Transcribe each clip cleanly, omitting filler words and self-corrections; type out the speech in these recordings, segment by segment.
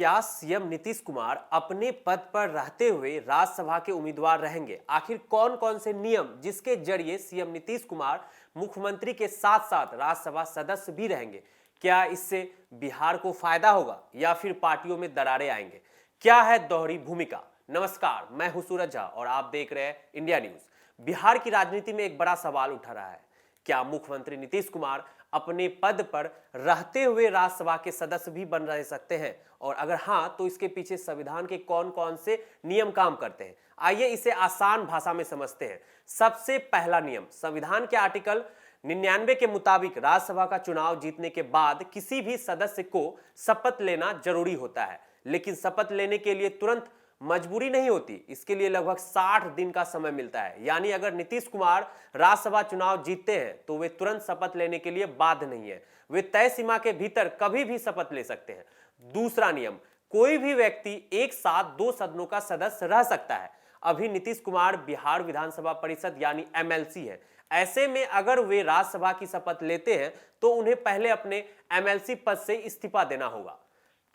क्या सीएम नीतीश कुमार अपने पद पर रहते हुए राज्यसभा के उम्मीदवार रहेंगे? आखिर कौन कौन से नियम जिसके जरिए सीएम नीतीश कुमार मुख्यमंत्री के साथ साथ राज्यसभा सदस्य भी रहेंगे? क्या इससे बिहार को फायदा होगा या फिर पार्टियों में दरारें आएंगे? क्या है दोहरी भूमिका? नमस्कार, मैं हूं सूरज झा और आप देख रहे हैं इंडिया न्यूज। बिहार की राजनीति में एक बड़ा सवाल उठ रहा है। क्या मुख्यमंत्री नीतीश कुमार अपने पद पर रहते हुए राज्यसभा के सदस्य भी बन रह सकते हैं, और अगर हां तो इसके पीछे संविधान के कौन कौन से नियम काम करते हैं? आइए इसे आसान भाषा में समझते हैं। सबसे पहला नियम, संविधान के आर्टिकल 99 के मुताबिक राज्यसभा का चुनाव जीतने के बाद किसी भी सदस्य को शपथ लेना जरूरी होता है, लेकिन शपथ लेने के लिए तुरंत मजबूरी नहीं होती। इसके लिए लगभग 60 दिन का समय मिलता है। यानी अगर नीतीश कुमार राज्यसभा चुनाव जीतते हैं तो वे तुरंत शपथ लेने के लिए बाध्य नहीं है। वे तय सीमा के भीतर कभी भी शपथ ले सकते हैं। दूसरा नियम, कोई भी व्यक्ति एक साथ दो सदनों का सदस्य रह सकता है। अभी नीतीश कुमार बिहार विधानसभा परिषद यानी एमएलसी है। ऐसे में अगर वे राज्यसभा की शपथ लेते हैं तो उन्हें पहले अपने एमएलसी पद से इस्तीफा देना होगा।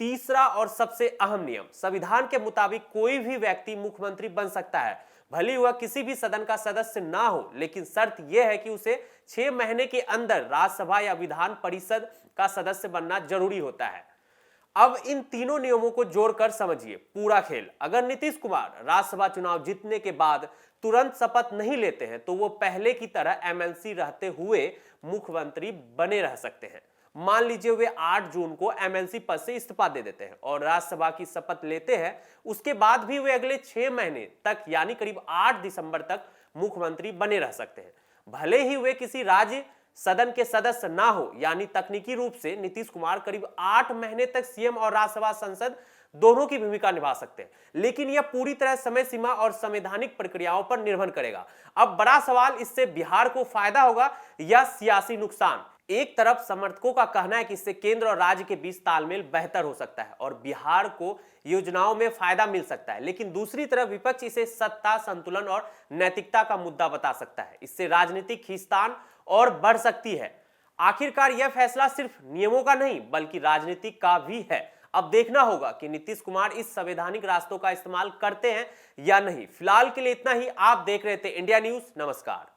तीसरा और सबसे अहम नियम, संविधान के मुताबिक कोई भी व्यक्ति मुख्यमंत्री बन सकता है, भले वह किसी भी सदन का सदस्य ना हो, लेकिन शर्त यह है कि उसे 6 महीने के अंदर राज्यसभा या विधान परिषद का सदस्य बनना जरूरी होता है। अब इन तीनों नियमों को जोड़कर समझिए पूरा खेल। अगर नीतीश कुमार राज्यसभा चुनाव जीतने के बाद तुरंत शपथ नहीं लेते हैं तो वो पहले की तरह एमएलसी रहते हुए मुख्यमंत्री बने रह सकते हैं। मान लीजिए वे 8 जून को एमएलसी पद से इस्तीफा दे देते हैं और राज्यसभा की शपथ लेते हैं। उसके बाद भी वे अगले 6 महीने तक यानी करीब 8 दिसंबर तक मुख्यमंत्री बने रह सकते हैं, भले ही वे किसी राज्य सदन के सदस्य ना हो। यानी तकनीकी रूप से नीतीश कुमार करीब 8 महीने तक सीएम और राज्यसभा सांसद दोनों की भूमिका निभा सकते हैं, लेकिन यह पूरी तरह समय सीमा और संवैधानिक प्रक्रियाओं पर निर्भर करेगा। अब बड़ा सवाल, इससे बिहार को फायदा होगा या सियासी नुकसान? एक तरफ समर्थकों का कहना है कि इससे केंद्र और राज्य के बीच तालमेल बेहतर हो सकता है और बिहार को योजनाओं में फायदा मिल सकता है, लेकिन दूसरी तरफ विपक्ष इसे सत्ता संतुलन और नैतिकता का मुद्दा बता सकता है। इससे राजनीतिक खींचतान और बढ़ सकती है। आखिरकार यह फैसला सिर्फ नियमों का नहीं बल्कि राजनीतिक का भी है। अब देखना होगा कि नीतीश कुमार इस संवैधानिक रास्तों का इस्तेमाल करते हैं या नहीं। फिलहाल के लिए इतना ही। आप देख रहे थे इंडिया न्यूज। नमस्कार।